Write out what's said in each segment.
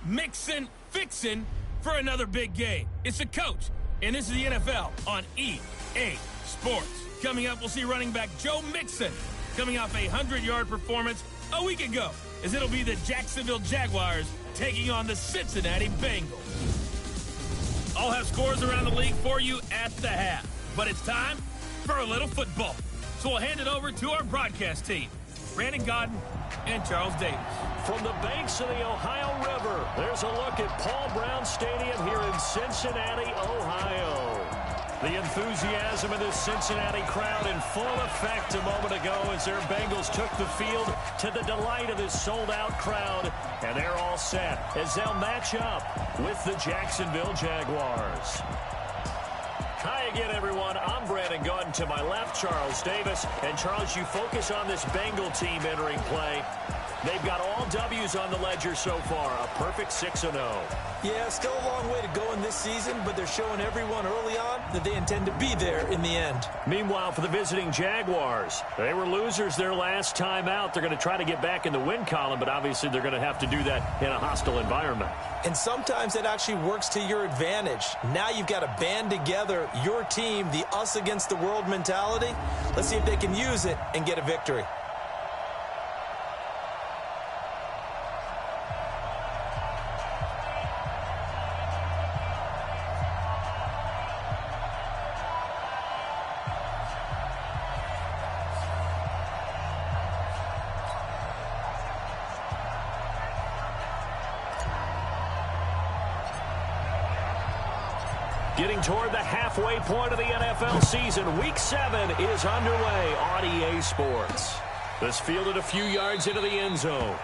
mixing, fixing for another big game. It's the coach, and this is the NFL on EA Sports. Coming up, we'll see running back Joe Mixon coming off a 100-yard performance a week ago, as it'll be the Jacksonville Jaguars taking on the Cincinnati Bengals. I'll have scores around the league for you at the half, but it's time for a little football. So we'll hand it over to our broadcast team, Brandon Godden and Charles Davis. From the banks of the Ohio River, there's a look at Paul Brown Stadium here in Cincinnati, Ohio. The enthusiasm of this Cincinnati crowd in full effect a moment ago as their Bengals took the field to the delight of this sold-out crowd. And they're all set as they'll match up with the Jacksonville Jaguars. Hi again, everyone. I'm Brandon Godden. To my left, Charles Davis. And, Charles, you focus on this Bengal team entering play. They've got all W's on the ledger so far, a perfect 6-0. Yeah, still a long way to go in this season, but they're showing everyone early on that they intend to be there in the end. Meanwhile, for the visiting Jaguars, they were losers their last time out. They're going to try to get back in the win column, but obviously they're going to have to do that in a hostile environment. And sometimes it actually works to your advantage. Now you've got to band together your team, the us against the world mentality. Let's see if they can use it and get a victory. Getting toward the halfway point of the NFL season, Week 7 is underway on EA Sports. This fielded a few yards into the end zone.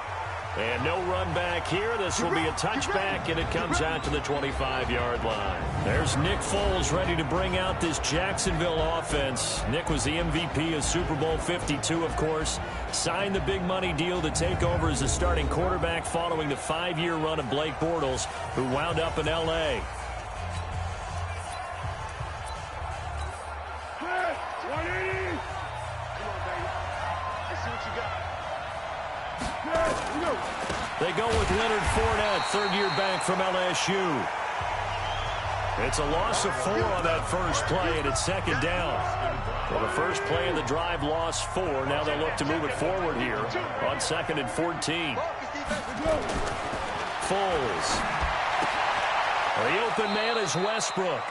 And no run back here. This will be a touchback, and it comes out to the 25-yard line. There's Nick Foles ready to bring out this Jacksonville offense. Nick was the MVP of Super Bowl 52, of course. Signed the big money deal to take over as a starting quarterback following the 5-year run of Blake Bortles, who wound up in L.A. They go with Leonard Fournette, third-year back from LSU. It's a loss of 4 on that first play, and it's second down. Well, the first play of the drive lost 4. Now they'll look to move it forward here on 2nd and 14. Foles. The open man is Westbrook.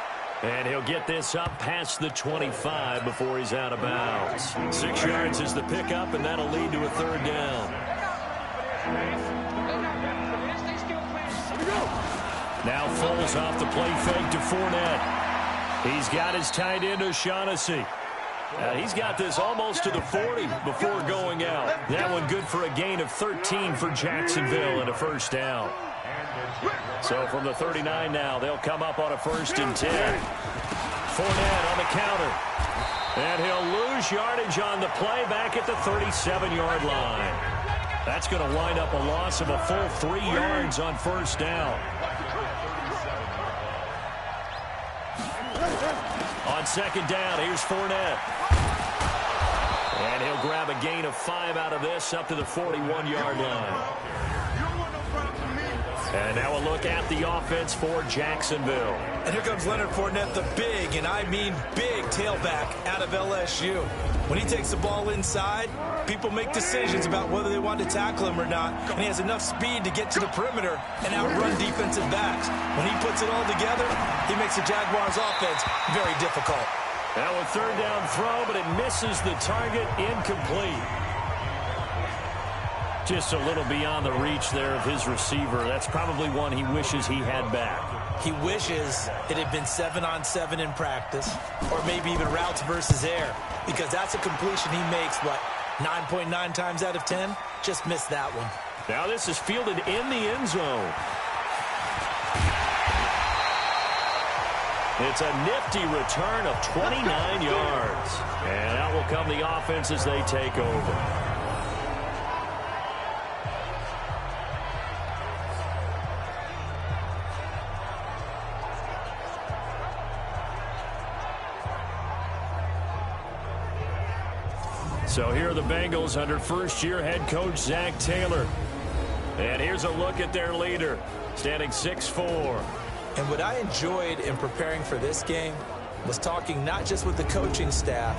And he'll get this up past the 25 before he's out of bounds. 6 yards is the pickup, and that'll lead to a third down. Now Foles off the play fake to Fournette. He's got his tight end O'Shaughnessy. He's got this almost to the 40 before going out. That one good for a gain of 13 for Jacksonville and a first down. So from the 39 now, they'll come up on a 1st and 10. Fournette on the counter. And he'll lose yardage on the play back at the 37-yard line. That's going to wind up a loss of a full 3 yards on first down. On second down, here's Fournette. And he'll grab a gain of 5 out of this up to the 41-yard line. And now a look at the offense for Jacksonville. And here comes Leonard Fournette, the big, and I mean big, tailback out of LSU. When he takes the ball inside, people make decisions about whether they want to tackle him or not, and he has enough speed to get to the perimeter and outrun defensive backs. When he puts it all together, he makes the Jaguars' offense very difficult. Now a third down throw, but it misses the target, incomplete. Just a little beyond the reach there of his receiver. That's probably one he wishes he had back. He wishes it had been 7-on-7 in practice, or maybe even routes versus air, because that's a completion he makes, what, 9.9 times out of 10? Just missed that one. Now this is fielded in the end zone. It's a nifty return of 29 yards. And out will come the offense as they take over. So here are the Bengals under first-year head coach Zach Taylor. And here's a look at their leader, standing 6'4". And what I enjoyed in preparing for this game was talking not just with the coaching staff,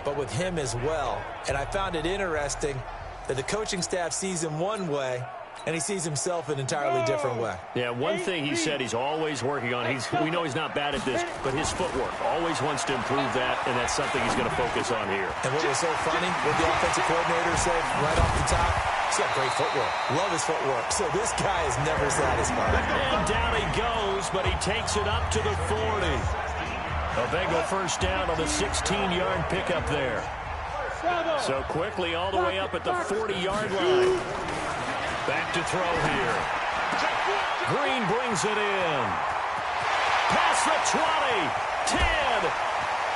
but with him as well. And I found it interesting that the coaching staff sees him one way, and he sees himself an entirely different way. Yeah, one thing he said he's always working on. We know he's not bad at this, but his footwork, always wants to improve that, and that's something he's going to focus on here. And what was so funny, what the offensive coordinator said right off the top, he's got great footwork. Love his footwork. So this guy is never satisfied. And down he goes, but he takes it up to the 40. A Bengal first down on the 16-yard pickup there. So quickly all the way up at the 40-yard line. Back to throw here. Green brings it in. Past the 20, 10,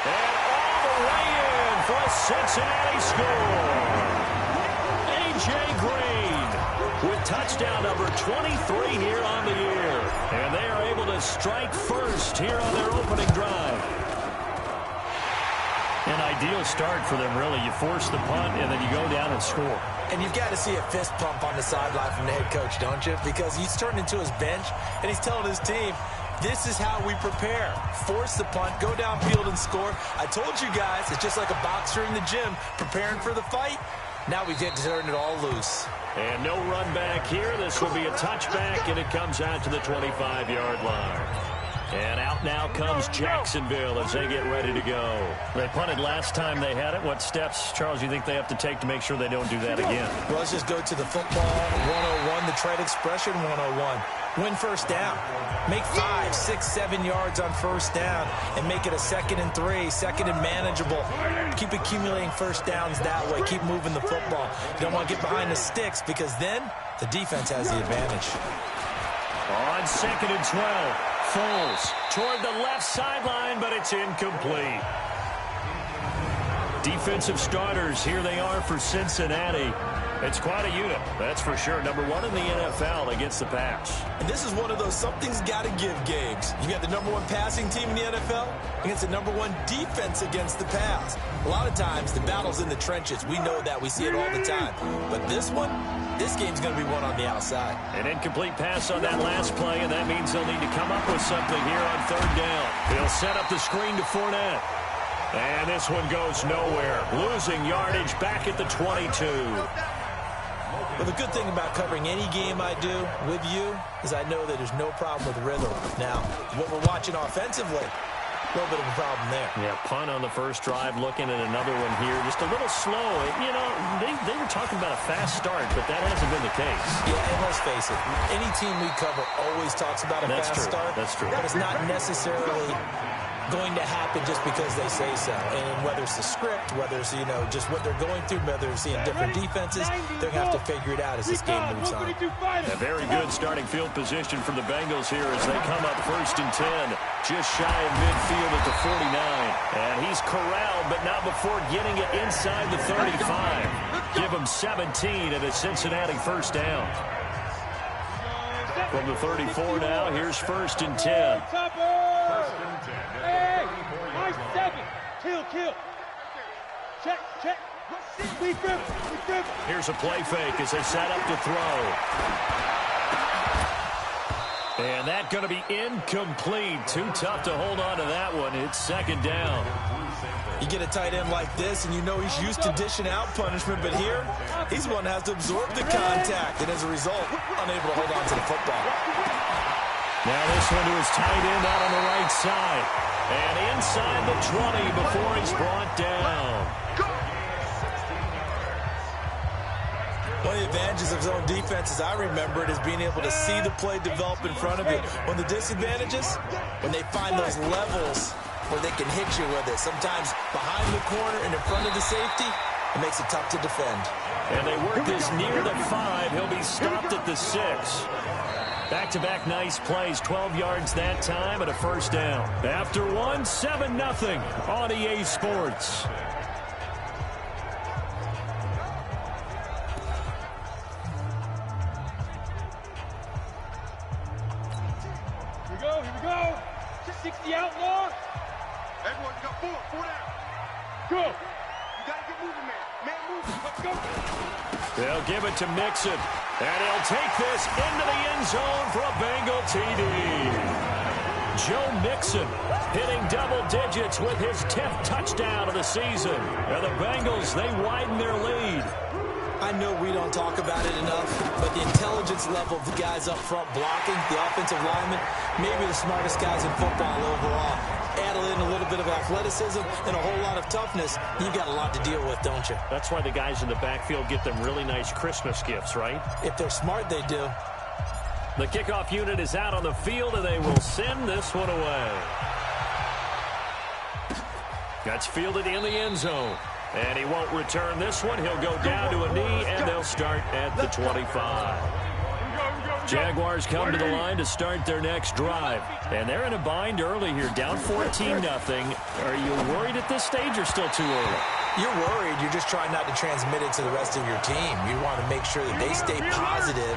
and all the way in for a Cincinnati score. A.J. Green with touchdown number 23 here on the year. And they are able to strike first here on their opening drive. An ideal start for them, really. You force the punt, and then you go down and score. And you've got to see a fist pump on the sideline from the head coach, don't you? Because he's turned into his bench, and he's telling his team, this is how we prepare. Force the punt, go downfield and score. I told you guys, it's just like a boxer in the gym preparing for the fight. Now we get to turn it all loose. And no run back here. This will be a touchback, and it comes out to the 25-yard line. And out now comes Jacksonville as they get ready to go. They punted last time they had it. What steps, Charles, do you think they have to take to make sure they don't do that again? Well, let's just go to the football 101, the trade expression 101. Win first down. Make 5, 6, 7 yards on first down and make it a 2nd and 3, 2nd and manageable. Keep accumulating first downs that way. Keep moving the football. You don't want to get behind the sticks because then the defense has the advantage. On 2nd and 12. Foles toward the left sideline, but it's incomplete. Defensive starters, here they are for Cincinnati. It's quite a unit, that's for sure. Number 1 in the NFL against the pass. And this is one of those something's got to give games. You got the number 1 passing team in the NFL against the number 1 defense against the pass. A lot of times, the battle's in the trenches. We know that. We see it all the time. But this game's going to be won on the outside. An incomplete pass on that last play, and that means they'll need to come up with something here on 3rd down. They'll set up the screen to Fournette. And this one goes nowhere. Losing yardage back at the 22. Well, the good thing about covering any game I do with you is I know that there's no problem with rhythm. Now, what we're watching offensively, a little bit of a problem there. Yeah, punt on the first drive, looking at another one here. Just a little slow. You know, they were talking about a fast start, but that hasn't been the case. Yeah, and let's face it, any team we cover always talks about a fast start. That's true. But it's not necessarily going to happen just because they say so. And whether it's the script, whether it's, you know, just what they're going through, whether it's seeing different defenses, they're going to have to figure it out as this game moves on. A very good starting field position for the Bengals here as they come up 1st and 10, just shy of midfield at the 49. And he's corralled, but not before getting it inside the 35. Give him 17 and a Cincinnati first down. From the 34 now, here's 1st and 10. Hey, nice 7. Kill. Check. Here's a play fake as they set up to throw. And that's going to be incomplete. Too tough to hold on to that one. It's 2nd down. You get a tight end like this, and you know he's used to dishing out punishment, but here, he's the one that has to absorb the contact, and as a result, unable to hold on to the football. Now this one to his tight end out on the right side. And inside the 20 before he's brought down. One of the advantages of his own defense, as I remember it, is being able to see the play develop in front of you. One of the disadvantages, when they find those levels where they can hit you with it. Sometimes behind the corner and in front of the safety, it makes it tough to defend. And they work this near the 5. He'll be stopped at the 6. Back-to-back nice plays, 12 yards that time and a first down. After one, 7-0 on EA Sports. Here we go. 60 outlaw. Everyone, you got 4 down. Go. You got to get moving, man. Man, move. Let's go. They'll give it to Mixon. And he'll take this into the end zone for a Bengal TD. Joe Mixon hitting double digits with his 10th touchdown of the season. And the Bengals, they widen their lead. I know we don't talk about it enough, but the intelligence level of the guys up front blocking, the offensive linemen, maybe the smartest guys in football overall. Add in a little bit of athleticism and a whole lot of toughness, you've got a lot to deal with, don't you? That's why the guys in the backfield get them really nice Christmas gifts, right? If they're smart, they do. The kickoff unit is out on the field, and they will send this one away. That's fielded in the end zone. And he won't return this one. He'll go down to a knee, and they'll start at the 25. Jaguars come to the line to start their next drive. And they're in a bind early here, down 14-0. Are you worried at this stage or still too early? You're worried. You're just trying not to transmit it to the rest of your team. You want to make sure that they stay positive.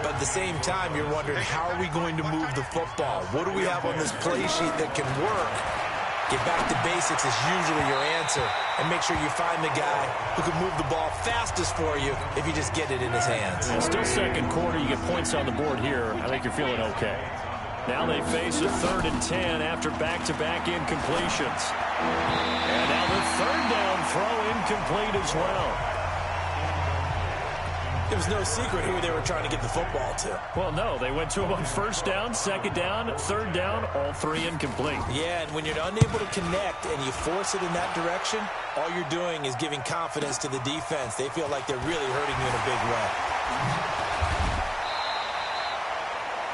But at the same time, you're wondering, how are we going to move the football? What do we have on this play sheet that can work? Get back to basics is usually your answer. And make sure you find the guy who can move the ball fastest for you if you just get it in his hands. Still second quarter. You get points on the board here. I think you're feeling okay. Now they face a 3rd and 10 after back-to-back incompletions. And now the 3rd down throw incomplete as well. It was no secret who they were trying to get the football to. Well, no. They went to him on 1st down, 2nd down, 3rd down, all 3 incomplete. Yeah, and when you're unable to connect and you force it in that direction, all you're doing is giving confidence to the defense. They feel like they're really hurting you in a big way.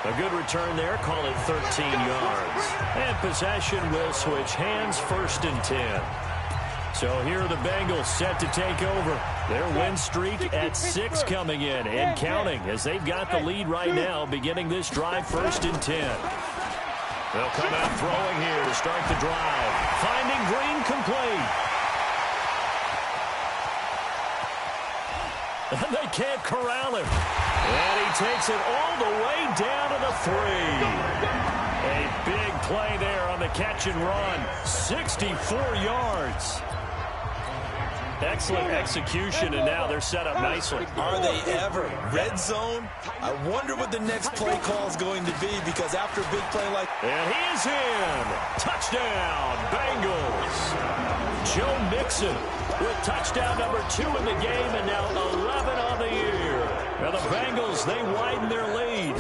A good return there. Call it 13 yards. And possession will switch hands, 1st and 10. So here are the Bengals set to take over. Their win streak at 6 coming in and counting, as they've got the lead right now beginning this drive, 1st and 10. They'll come out throwing here to start the drive. Finding Green complete. And they can't corral him. And he takes it all the way down to the 3. A big play there on the catch and run. 64 yards. Excellent execution, and now they're set up nicely. Are they ever? Red zone? I wonder what the next play call is going to be, because after a big play like... And he is in. Touchdown, Bengals. Joe Mixon with touchdown number 2 in the game, and now 11 on the year. Now the Bengals, they widen their lead.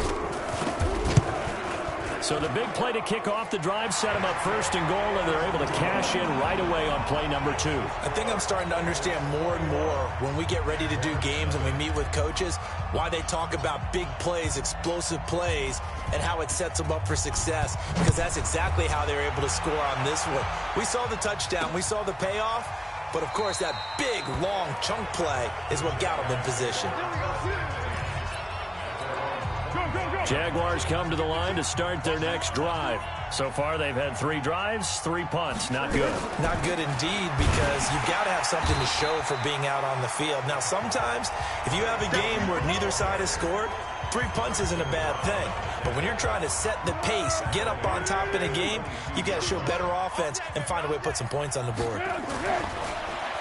So the big play to kick off the drive set them up 1st and goal, and they're able to cash in right away on play number 2. I think I'm starting to understand more and more when we get ready to do games and we meet with coaches why they talk about big plays, explosive plays, and how it sets them up for success, because that's exactly how they're able to score on this one. We saw the touchdown. We saw the payoff. But, of course, that big, long chunk play is what got them in position. Jaguars come to the line to start their next drive. So far, they've had 3 drives, 3 punts. Not good. Not good indeed, because you've got to have something to show for being out on the field. Now, sometimes, if you have a game where neither side has scored, 3 punts isn't a bad thing. But when you're trying to set the pace, get up on top in a game, you've got to show better offense and find a way to put some points on the board.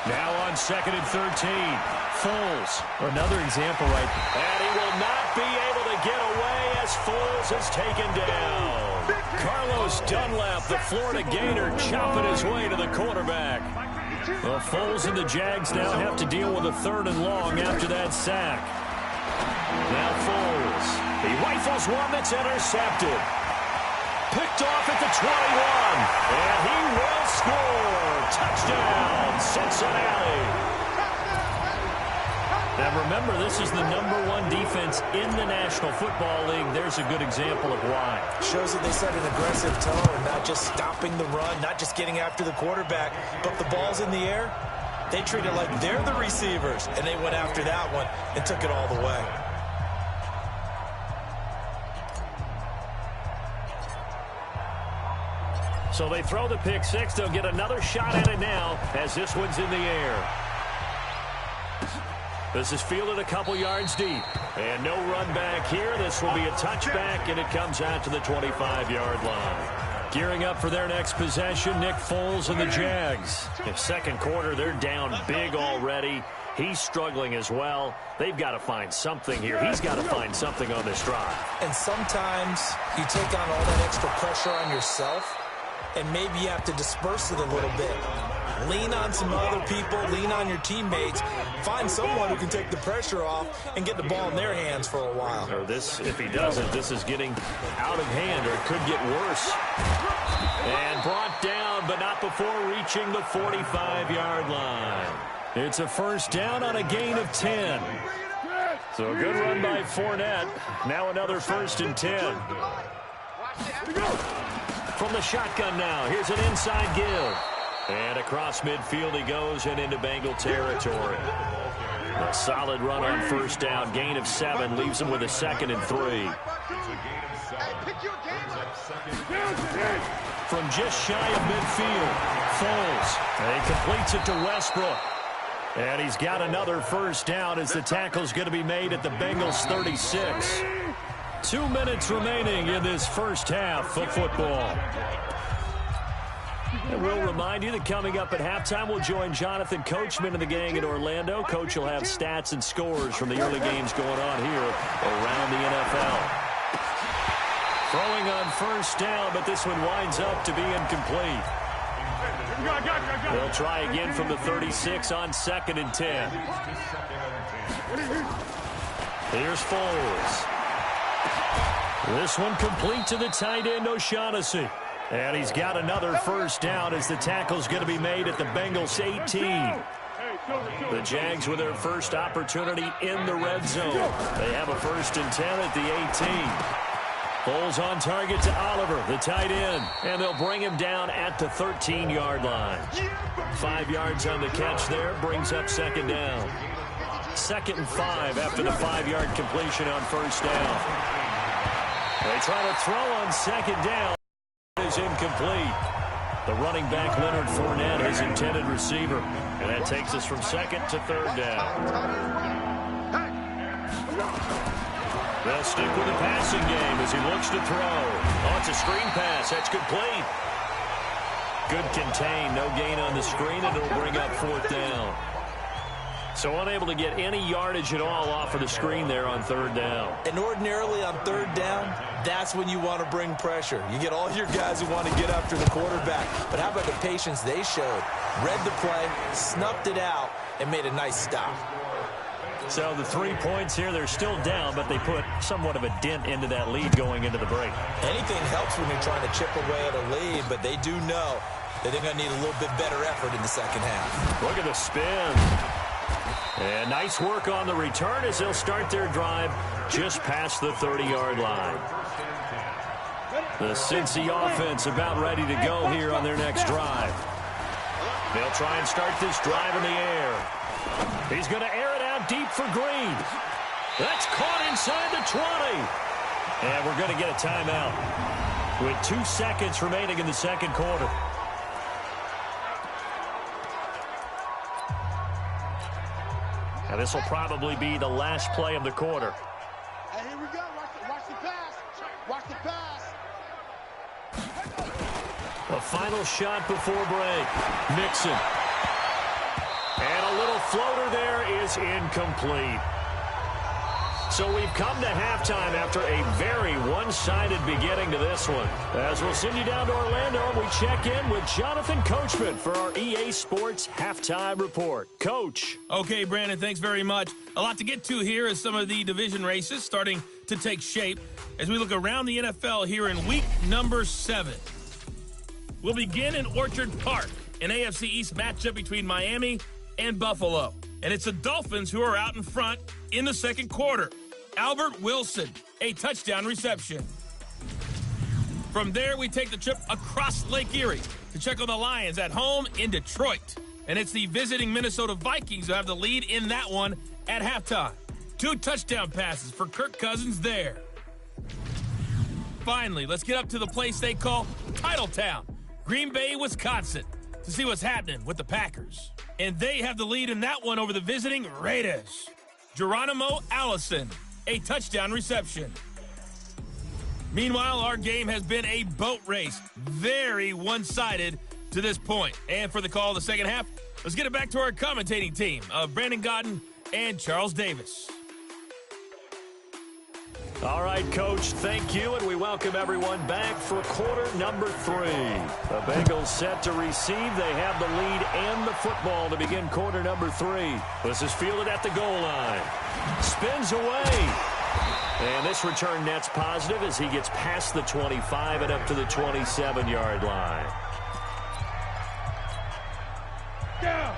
Now on 2nd and 13. Foles, another example right. And he will not be able to get away as Foles is taken down. Carlos Dunlap, the Florida Gator, chopping his way to the quarterback. Well, Foles and the Jags now have to deal with a 3rd and long after that sack. Now Foles. He rifles one that's intercepted. Picked off at the 21. And he will score. Touchdown, Cincinnati. Now remember, this is the #1 defense in the National Football League. There's a good example of why. Shows that they set an aggressive tone, not just stopping the run, not just getting after the quarterback, but the ball's in the air. They treat it like they're the receivers, and they went after that one and took it all the way. So they throw the pick 6. They'll get another shot at it now as this one's in the air. This is fielded a couple yards deep. And no run back here. This will be a touchback, and it comes out to the 25-yard line. Gearing up for their next possession, Nick Foles and the Jags. In 2nd quarter, they're down big already. He's struggling as well. They've got to find something here. He's got to find something on this drive. And sometimes you take on all that extra pressure on yourself, and maybe you have to disperse it a little bit. Lean on some other people, lean on your teammates, find someone who can take the pressure off and get the ball in their hands for a while. Or this, if he doesn't, this is getting out of hand, or it could get worse. And brought down, but not before reaching the 45-yard line. It's a first down on a gain of 10. So a good run by Fournette. Now another 1st and 10. From the shotgun now, here's an inside give. And across midfield he goes and into Bengal territory. A solid run on first down. Gain of 7 leaves him with a 2nd and 3. From just shy of midfield, Foles. And he completes it to Westbrook. And he's got another first down as the tackle's going to be made at the Bengals 36. 2 minutes remaining in this first half of football. And we'll remind you that coming up at halftime, we'll join Jonathan Coachman and the gang in Orlando. Coach will have stats and scores from the early games going on here around the NFL. Throwing on first down, but this one winds up to be incomplete. They'll try again from the 36 on 2nd and 10. Here's Foles. This one complete to the tight end, O'Shaughnessy. And he's got another first down as the tackle's going to be made at the Bengals 18. The Jags with their first opportunity in the red zone. They have a 1st and 10 at the 18. Foles on target to Oliver, the tight end. And they'll bring him down at the 13-yard line. 5 yards on the catch there, brings up 2nd down. 2nd and 5 after the 5-yard completion on first down. They try to throw on 2nd down. Is incomplete. The running back, Leonard Fournette, his intended receiver. And that takes us from 2nd to 3rd down. They'll stick with the passing game as he looks to throw. Oh, it's a screen pass. That's complete. Good contain. No gain on the screen, and it'll bring up 4th down. So unable to get any yardage at all off of the screen there on 3rd down. And ordinarily on 3rd down, that's when you want to bring pressure. You get all your guys who want to get after the quarterback. But how about the patience they showed? Read the play, snuffed it out, and made a nice stop. So the 3 points here, they're still down, but they put somewhat of a dent into that lead going into the break. Anything helps when you're trying to chip away at a lead, but they do know that they're going to need a little bit better effort in the second half. Look at the spin. And nice work on the return as they'll start their drive just past the 30-yard line. The Cincy offense about ready to go here on their next drive. They'll try and start this drive in the air. He's going to air it out deep for Green. That's caught inside the 20. And we're going to get a timeout with 2 seconds remaining in the second quarter. And this will probably be the last play of the quarter. Hey, here we go. Watch the pass. Watch the pass. A final shot before break. Mixon. And a little floater there is incomplete. So we've come to halftime after a very one-sided beginning to this one. As we'll send you down to Orlando, we check in with Jonathan Coachman for our EA Sports Halftime Report. Coach. Okay, Brandon, thanks very much. A lot to get to here as some of the division races starting to take shape as we look around the NFL here in week number 7. We'll begin in Orchard Park, an AFC East matchup between Miami and Buffalo. And it's the Dolphins who are out in front in the second quarter. Albert Wilson, a touchdown reception. From there, we take the trip across Lake Erie to check on the Lions at home in Detroit. And it's the visiting Minnesota Vikings who have the lead in that one at halftime. 2 touchdown passes for Kirk Cousins there. Finally, let's get up to the place they call Titletown, Green Bay, Wisconsin, to see what's happening with the Packers. And they have the lead in that one over the visiting Raiders. Geronimo Allison, a touchdown reception. Meanwhile, our game has been a boat race. Very one-sided to this point. And for the call of the second half, let's get it back to our commentating team of Brandon Godden and Charles Davis. All right, Coach, thank you, and we welcome everyone back for quarter number 3. The Bengals set to receive. They have the lead and the football to begin quarter number 3. This is fielded at the goal line. Spins away. And this return net's positive as he gets past the 25 and up to the 27-yard line.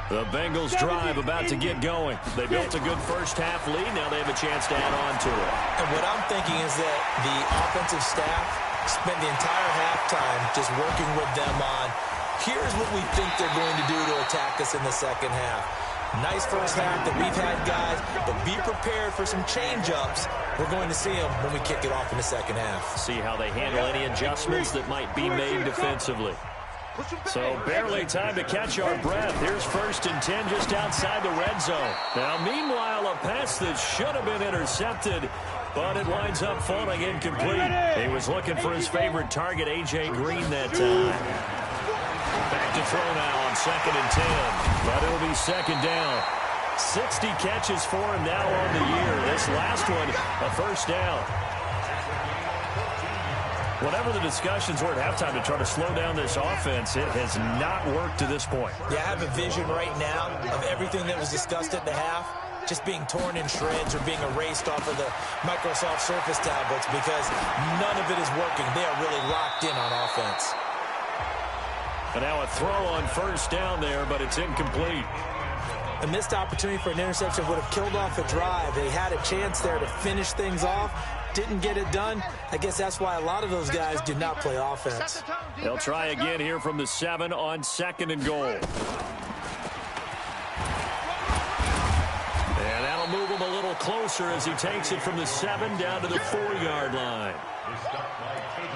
The Bengals drive about to get going. They built a good first-half lead. Now they have a chance to add on to it. And what I'm thinking is that the offensive staff spent the entire halftime just working with them on, here's what we think they're going to do to attack us in the second half. Nice first half that we've had, guys, but be prepared for some change-ups. We're going to see them when we kick it off in the second half. See how they handle any adjustments that might be made defensively. So barely time to catch our breath. Here's 1st and 10 just outside the red zone. Now, meanwhile, a pass that should have been intercepted, but it winds up falling incomplete. He was looking for his favorite target, A.J. Green, that time. Back to throw now on 2nd and 10, but it'll be 2nd down. 60 catches for him now on the year. This last one, a first down. Whatever the discussions were at halftime to try to slow down this offense, it has not worked to this point. Yeah, I have a vision right now of everything that was discussed at the half just being torn in shreds or being erased off of the Microsoft Surface tablets because none of it is working. They are really locked in on offense. And now a throw on first down there, but it's incomplete. A missed opportunity for an interception would have killed off a drive. They had a chance there to finish things off. Didn't get it done. I guess that's why a lot of those guys do not play offense. They'll try again here from the 7 on 2nd and goal. And that'll move him a little closer as he takes it from the 7 down to the 4-yard line.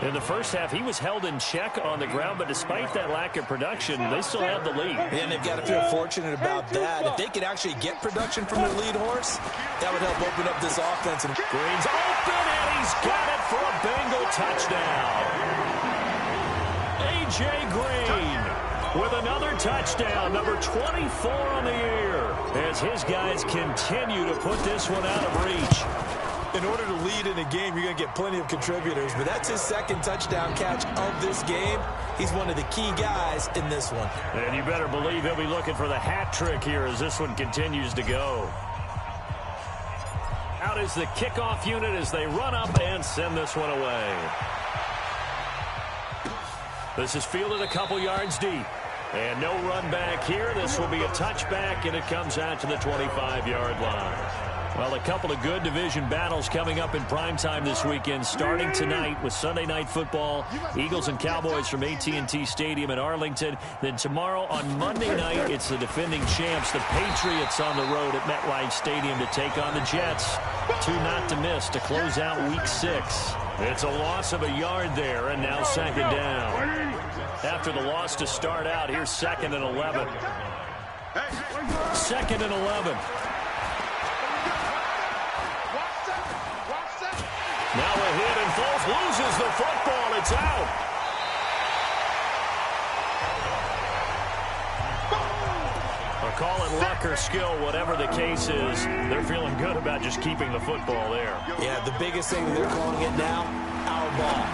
In the first half, he was held in check on the ground, but despite that lack of production, they still have the lead. And they've got to feel fortunate about that. If they could actually get production from their lead horse, that would help open up this offense. And Green's open, and he's got it for a Bengal touchdown. A.J. Green with another touchdown, number 24 on the year, as his guys continue to put this one out of reach. In order to lead in a game, you're going to get plenty of contributors, but that's his 2nd touchdown catch of this game. He's one of the key guys in this one. And you better believe he'll be looking for the hat trick here as this one continues to go. Out is the kickoff unit as they run up and send this one away. This is fielded a couple yards deep. And no run back here. This will be a touchback, and it comes out to the 25-yard line. Well, a couple of good division battles coming up in primetime this weekend, starting tonight with Sunday Night Football, Eagles and Cowboys from AT&T Stadium in Arlington. Then tomorrow on Monday night, it's the defending champs, the Patriots, on the road at MetLife Stadium to take on the Jets. 2 not to miss to close out Week 6. It's a loss of a yard there, and now 2nd down. After the loss to start out, here's 2nd and 11. 2nd and 11. Now a hit, and Foles loses the football. It's out. Or call it luck or skill, whatever the case is. They're feeling good about just keeping the football there. Yeah, the biggest thing that they're calling it now, our ball.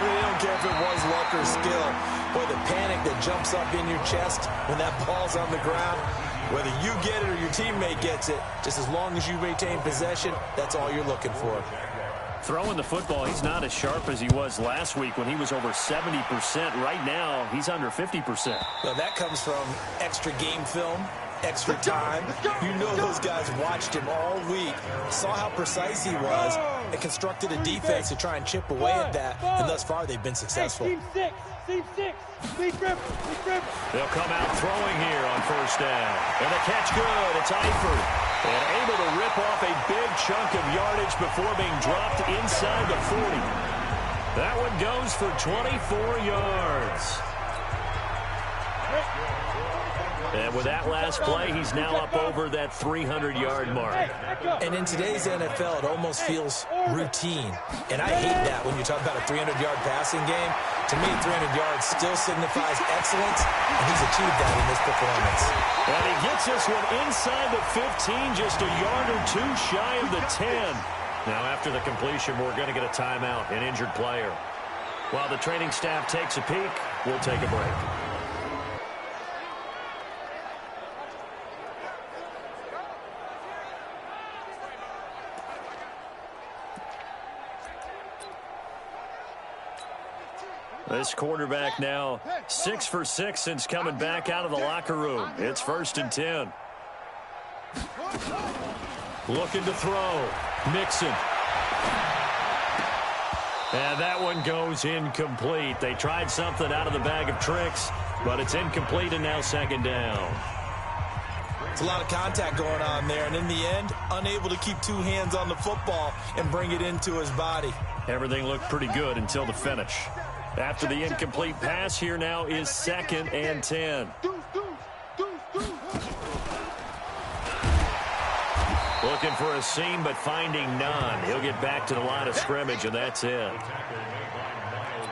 They don't care if it was luck or skill. Boy, the panic that jumps up in your chest when that ball's on the ground, whether you get it or your teammate gets it, just as long as you maintain possession, that's all you're looking for. Throwing the football, he's not as sharp as he was last week when he was over 70%. Right now, he's under 50%. Well, that comes from extra game film, extra time. You know those guys watched him all week, saw how precise he was, and constructed a defense to try and chip away at that. And thus far, they've been successful. Team 6. They'll come out throwing here on first down. And the catch good. It's Eifert. And able to rip off a big chunk of yardage before being dropped inside the 40. That one goes for 24 yards. And with that last play, he's now up over that 300-yard mark. And in today's NFL, it almost feels routine. And I hate that when you talk about a 300-yard passing game. To me, 300 yards still signifies excellence, and he's achieved that in this performance. And he gets this one inside the 15, just a yard or two shy of the 10. Now, after the completion, we're going to get a timeout, an injured player. While the training staff takes a peek, we'll take a break. This quarterback now 6 for 6 since coming back out of the locker room. It's 1st and 10. Looking to throw. Mixon. And that one goes incomplete. They tried something out of the bag of tricks, but it's incomplete and now 2nd down. It's a lot of contact going on there, and in the end, unable to keep 2 hands on the football and bring it into his body. Everything looked pretty good until the finish. After the incomplete pass, here now is 2nd and 10. Looking for a seam, but finding none. He'll get back to the line of scrimmage, and that's it.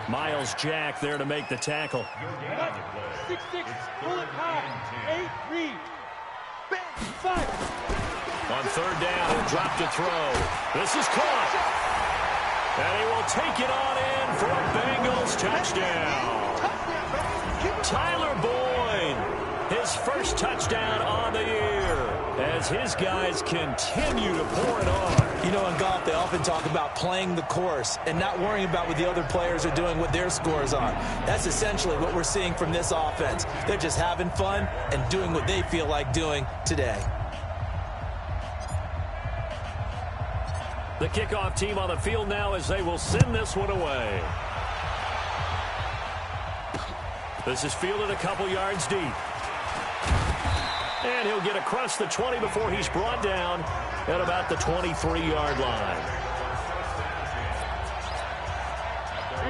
Miles Jack there to make the tackle. 6-6, pull it high. 8-3. 5. On 3rd down, he'll drop to throw. This is caught. And he will take it on in for a Bengals touchdown. Tyler Boyd, his first touchdown on the year, as his guys continue to pour it on. You know, in golf, they often talk about playing the course and not worrying about what the other players are doing, what their scores are. That's essentially what we're seeing from this offense. They're just having fun and doing what they feel like doing today. The kickoff team on the field now as they will send this one away. This is fielded a couple yards deep. And he'll get across the 20 before he's brought down at about the 23-yard line.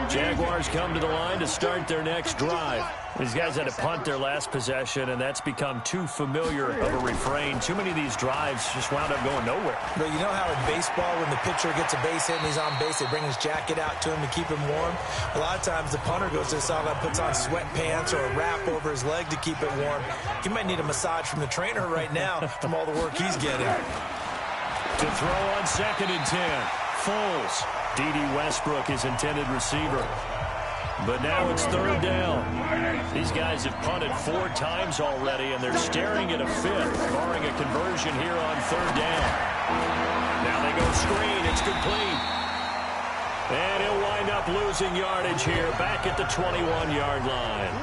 Jaguars come to the line to start their next drive. These guys had to punt their last possession, and that's become too familiar of a refrain. Too many of these drives just wound up going nowhere. But you know how in baseball, when the pitcher gets a base hit and he's on base, they bring his jacket out to him to keep him warm? A lot of times the punter goes to the sideline, puts on sweatpants or a wrap over his leg to keep it warm. He might need a massage from the trainer right now from all the work he's getting. To throw on 2nd and 10. Foles. D.D. Westbrook, his intended receiver. But now it's 3rd down. These guys have punted 4 times already, and they're staring at a 5th, barring a conversion here on 3rd down. Now they go screen. It's complete. And he'll wind up losing yardage here back at the 21-yard line.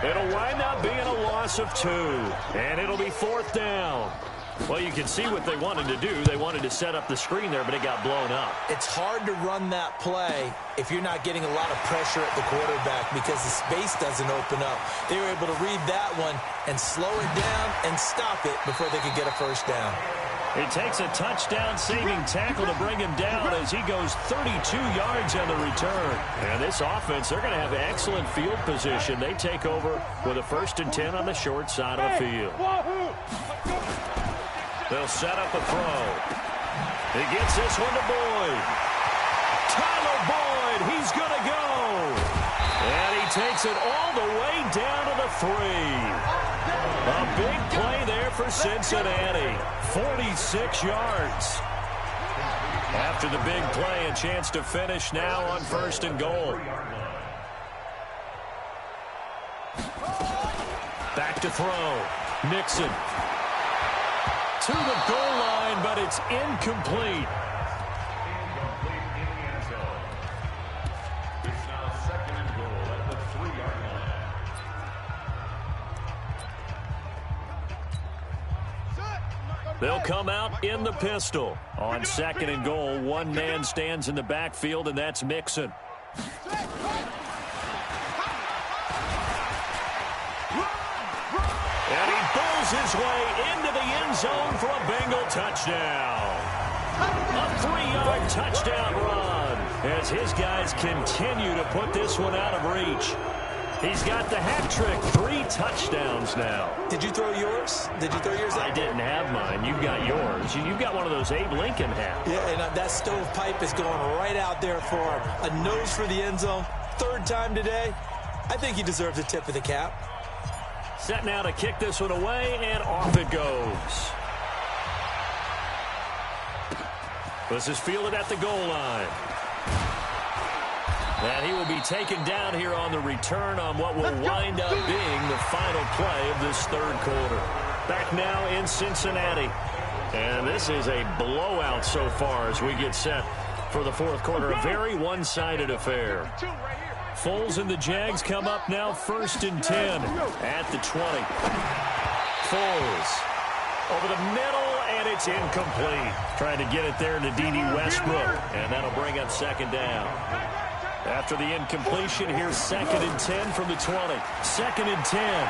It'll wind up being a loss of 2, and it'll be 4th down. Well, you can see what they wanted to do. They wanted to set up the screen there, but it got blown up. It's hard to run that play if you're not getting a lot of pressure at the quarterback because the space doesn't open up. They were able to read that one and slow it down and stop it before they could get a 1st down. It takes a touchdown-saving tackle to bring him down as he goes 32 yards on the return. And this offense, they're going to have excellent field position. They take over with a 1st and 10 on the short side of the field. They'll set up a throw. He gets this one to Boyd. Tyler Boyd, he's going to go. And he takes it all the way down to the 3. A big play there for Cincinnati. 46 yards. After the big play, a chance to finish now on 1st and goal. Back to throw. Mixon. To the goal line, but it's incomplete. They'll come out in the pistol. On 2nd and goal, one man stands in the backfield, and that's Mixon. And he bulls his way into the end zone for a Bengal touchdown. A 3-yard touchdown run as his guys continue to put this one out of reach. He's got the hat trick. 3 touchdowns now. Did you throw yours? Did you throw yours out? I didn't have mine. You've got yours. You've got one of those Abe Lincoln hats. Yeah, and that stovepipe is going right out there for him. A nose for the end zone. 3rd time today. I think he deserves a tip of the cap. Set now to kick this one away, and off it goes. This is fielded at the goal line. And he will be taken down here on the return on what will wind up being the final play of this 3rd quarter. Back now in Cincinnati. And this is a blowout so far as we get set for the 4th quarter. A very one-sided affair. Foles and the Jags come up now 1st and 10 at the 20. Foles over the middle, and it's incomplete. Trying to get it there to D.D. Westbrook, and that'll bring up 2nd down. After the incompletion, here's 2nd and 10 from the 20. 2nd and 10.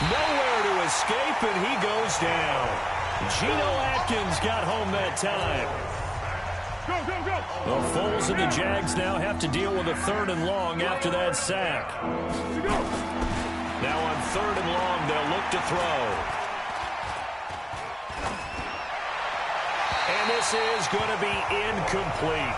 Nowhere to escape, and he goes down. Geno Atkins got home that time. The Foles and the Jags now have to deal with a 3rd and long after that sack. Now on 3rd and long, they'll look to throw. And this is going to be incomplete.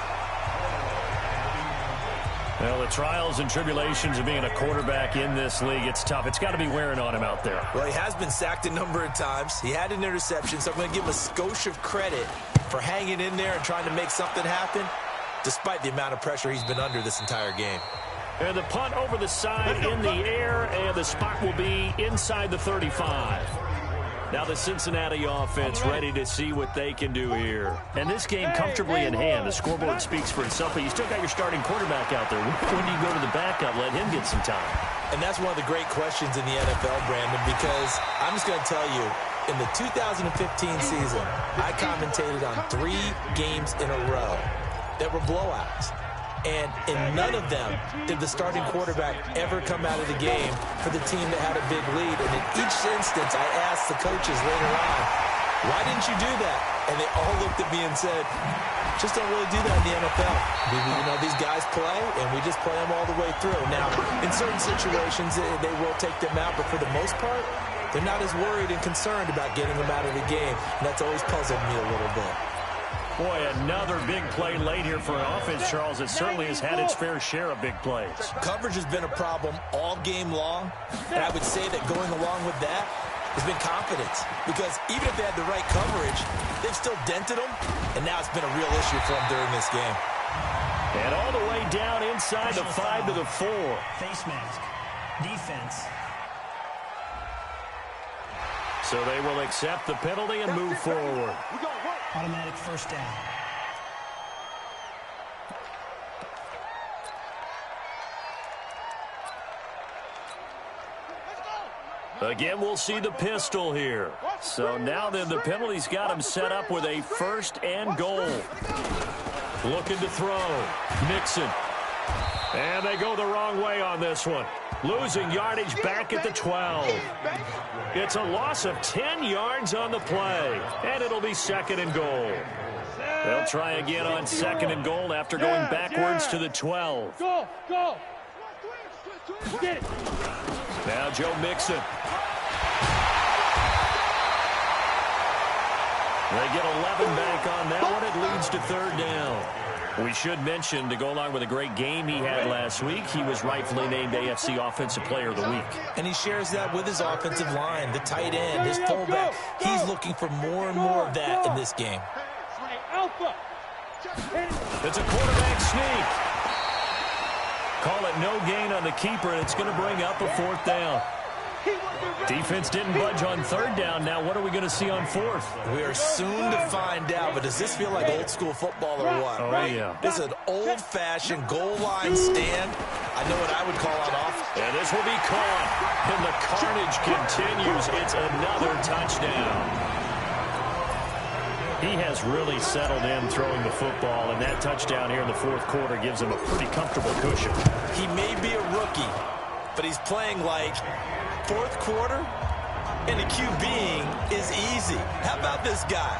Well, the trials and tribulations of being a quarterback in this league, it's tough. It's got to be wearing on him out there. Well, he has been sacked a number of times. He had an interception, so I'm going to give him a skosh of credit for hanging in there and trying to make something happen, despite the amount of pressure he's been under this entire game. And the punt over the side in the air, and the spot will be inside the 35. Now the Cincinnati offense ready to see what they can do here. And this game comfortably in hand. The scoreboard speaks for itself, but you still got your starting quarterback out there. When do you go to the backup, let him get some time? And that's one of the great questions in the NFL, Brandon, because I'm just going to tell you, in the 2015 season, I commentated on 3 games in a row that were blowouts. And in none of them did the starting quarterback ever come out of the game for the team that had a big lead. And in each instance, I asked the coaches later on, why didn't you do that? And they all looked at me and said, just don't really do that in the NFL. You know, these guys play, and we just play them all the way through. Now, in certain situations, they will take them out, but for the most part, they're not as worried and concerned about getting them out of the game. And that's always puzzled me a little bit. Boy, another big play late here for an offense, Charles, that certainly has had its fair share of big plays. Coverage has been a problem all game long, and I would say that going along with that has been confidence, because even if they had the right coverage, they've still dented them, and now it's been a real issue for them during this game. And all the way down inside the 5 to the 4. Face mask. Defense. So they will accept the penalty and move forward. Automatic 1st down. Again, we'll see the pistol here. So now then, the penalty's got him set up with a 1st and goal. Looking to throw. Mixon. And they go the wrong way on this one. Losing yardage back at the 12. It's a loss of 10 yards on the play. And it'll be 2nd and goal. They'll try again on 2nd and goal after going backwards to the 12. Go, go. Get it. Now Joe Mixon. They get 11 back on that one. It leads to 3rd down. We should mention, to go along with a great game he had last week, he was rightfully named AFC Offensive Player of the Week. And he shares that with his offensive line, the tight end, his fullback. He's looking for more and more of that in this game. It's a quarterback sneak. Call it no gain on the keeper, and it's going to bring up a 4th down. Defense didn't budge on 3rd down. Now what are we going to see on 4th? We are soon to find out, but does this feel like old school football or what? Oh, yeah. This is an old-fashioned goal line stand. I know what I would call on offense. And this will be caught. And the carnage continues. It's another touchdown. He has really settled in throwing the football, and that touchdown here in the 4th quarter gives him a pretty comfortable cushion. He may be a rookie, but he's playing like 4th quarter, and the QBing is easy. How about this guy?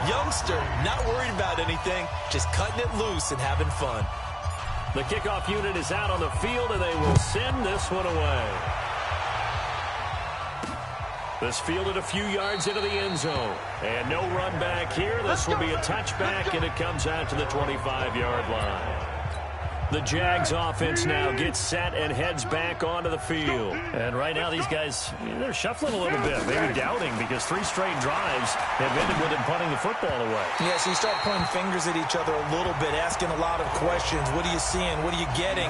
Youngster, not worried about anything, just cutting it loose and having fun. The kickoff unit is out on the field, and they will send this one away. This fielded a few yards into the end zone. And no run back here. This will be a touchback, and it comes out to the 25-yard line. The Jags offense now gets set and heads back onto the field. And right now these guys, they're shuffling a little bit, maybe doubting, because 3 straight drives have ended with them punting the football away. Yeah, so you start pointing fingers at each other a little bit, asking a lot of questions. What are you seeing? What are you getting?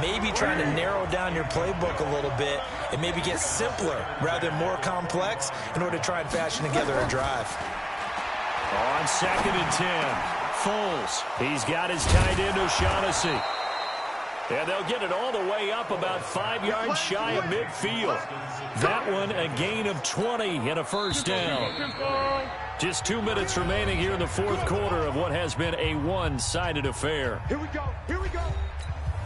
Maybe trying to narrow down your playbook a little bit and maybe get simpler rather than more complex in order to try and fashion together a drive. On 2nd and 10, Foles. He's got his tight end O'Shaughnessy. And they'll get it all the way up about 5 yards shy of midfield. That one a gain of 20 and a first down. Just 2 minutes remaining here in the fourth quarter of what has been a one-sided affair. Here we go. Here we go.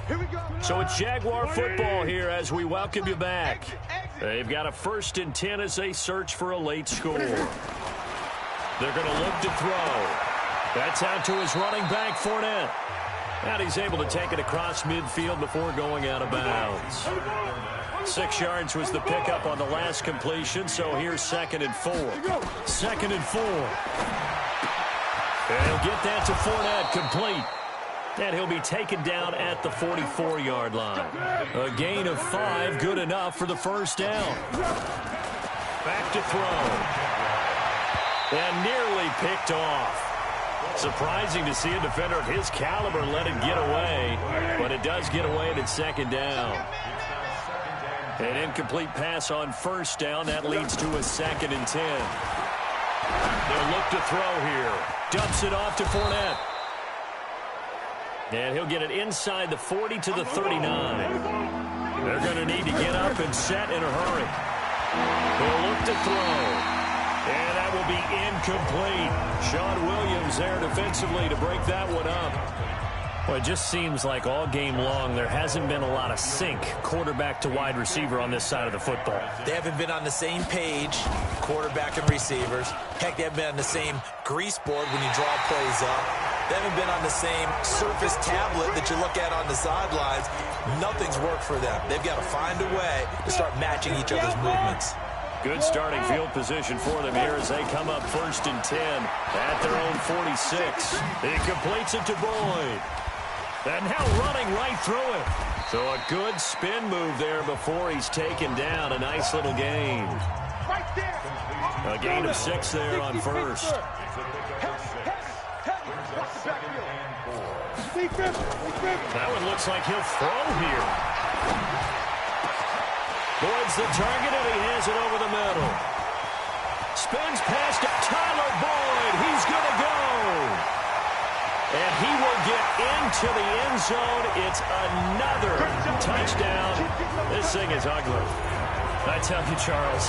Here we go. So it's Jaguar football here as we welcome you back. They've got a 1st and 10 as they search for a late score. They're going to look to throw. That's out to his running back, Fournette. And he's able to take it across midfield before going out of bounds. 6 yards was the pickup on the last completion, so here's 2nd and 4. 2nd and 4. And he'll get that to Fournette, complete. And he'll be taken down at the 44-yard line. A gain of 5, good enough for the first down. Back to throw. And nearly picked off. Surprising to see a defender of his caliber let it get away, but it does get away at its 2nd down. An incomplete pass on 1st down. That leads to a 2nd and 10. They'll look to throw here. Dumps it off to Fournette. And he'll get it inside the 40 to the 39. They're going to need to get up and set in a hurry. They'll look to throw. And that will be incomplete. Sean Williams there defensively to break that one up. Well, it just seems like all game long there hasn't been a lot of sync quarterback to wide receiver on this side of the football. They haven't been on the same page, quarterback and receivers. Heck, they haven't been on the same grease board when you draw plays up. They haven't been on the same surface tablet that you look at on the sidelines. Nothing's worked for them. They've got to find a way to start matching each other's movements. Good starting field position for them here as they come up 1st and 10 at their own 46. He completes it to Boyd. And now running right through it. So a good spin move there before he's taken down. A nice little gain. A gain of 6 there on 1st. That one looks like he'll throw here. Boyd's the target, and he has it over the middle. Spins past Tyler Boyd. He's going to go. And he will get into the end zone. It's another touchdown. This thing is ugly. I tell you, Charles,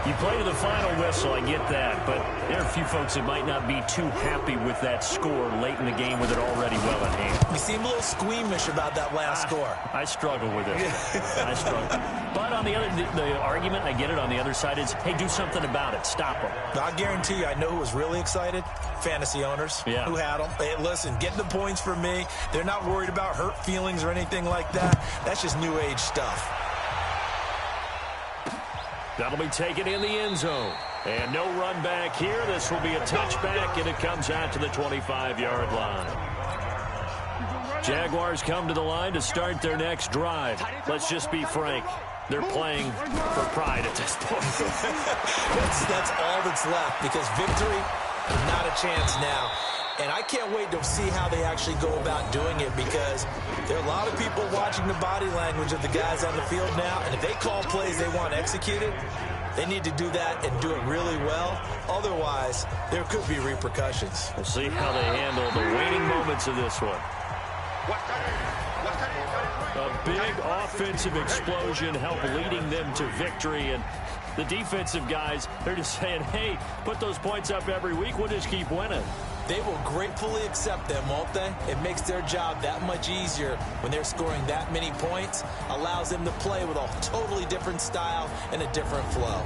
you play to the final whistle, I get that, but there are a few folks that might not be too happy with that score late in the game with it already well in hand. You seem a little squeamish about that last score. I struggle with it. I struggle. But on the argument, I get it on the other side, is, hey, do something about it. Stop them. I guarantee you, I know who was really excited. Fantasy owners who had them. Hey, listen, getting the points for me. They're not worried about hurt feelings or anything like that. That's just new age stuff. That'll be taken in the end zone. And no run back here. This will be a touchback, and it comes out to the 25-yard line. Jaguars come to the line to start their next drive. Let's just be frank. They're playing for pride at this point. that's all that's left, because victory, not a chance now. And I can't wait to see how they actually go about doing it, because there are a lot of people watching the body language of the guys on the field now. And if they call plays they want executed, they need to do that and do it really well. Otherwise, there could be repercussions. We'll see how they handle the waning moments of this one. A big offensive explosion helped leading them to victory. And the defensive guys, they're just saying, hey, put those points up every week. We'll just keep winning. They will gratefully accept them, won't they? It makes their job that much easier when they're scoring that many points. Allows them to play with a totally different style and a different flow.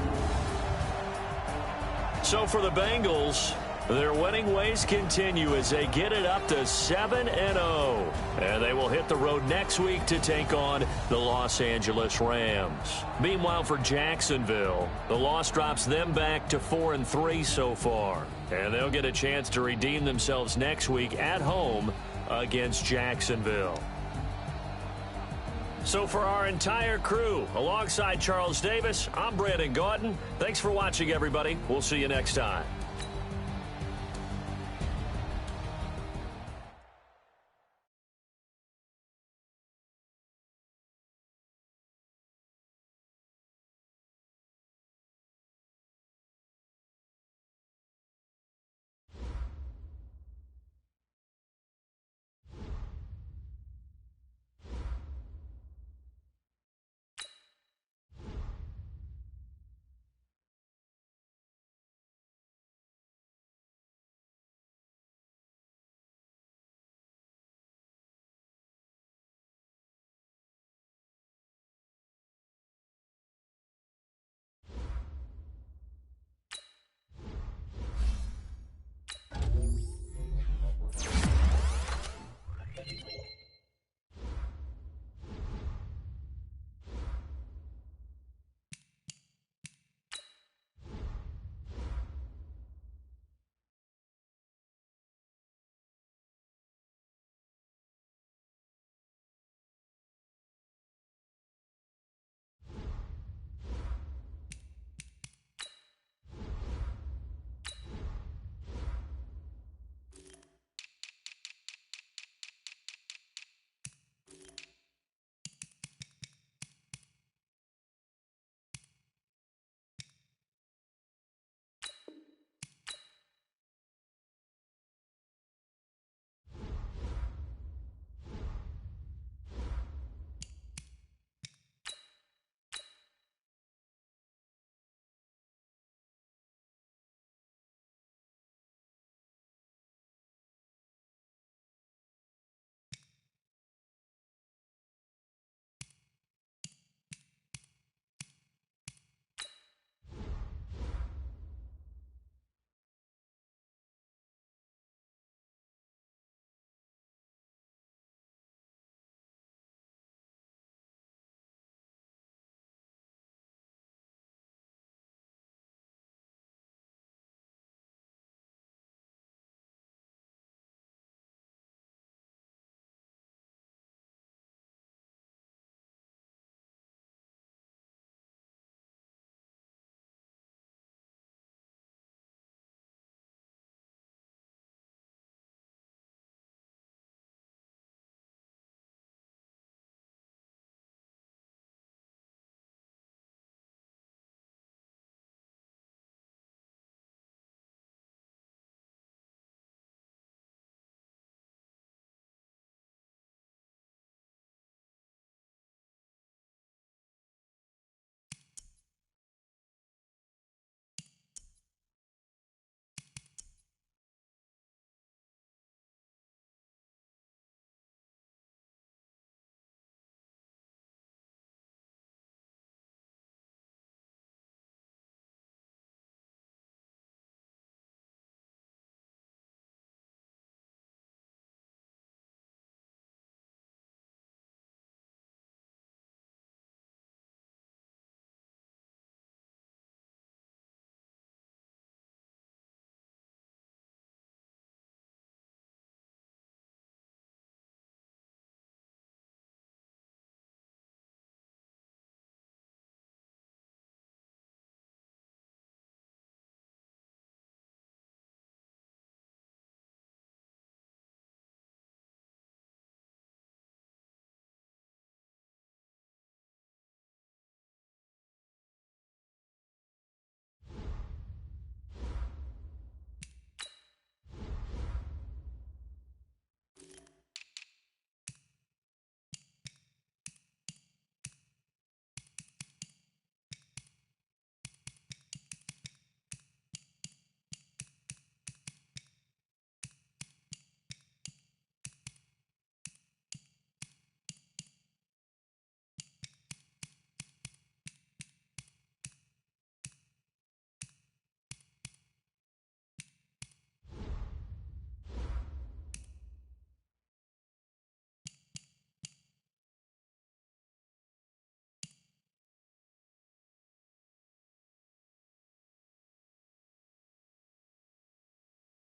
So for the Bengals, their winning ways continue as they get it up to 7-0. And they They will hit the road next week to take on the Los Angeles Rams. Meanwhile, for Jacksonville, the loss drops them back to 4-3 so far. And they'll get a chance to redeem themselves next week at home against Jacksonville. So for our entire crew, alongside Charles Davis, I'm Brandon Gaudin. Thanks for watching, everybody. We'll see you next time.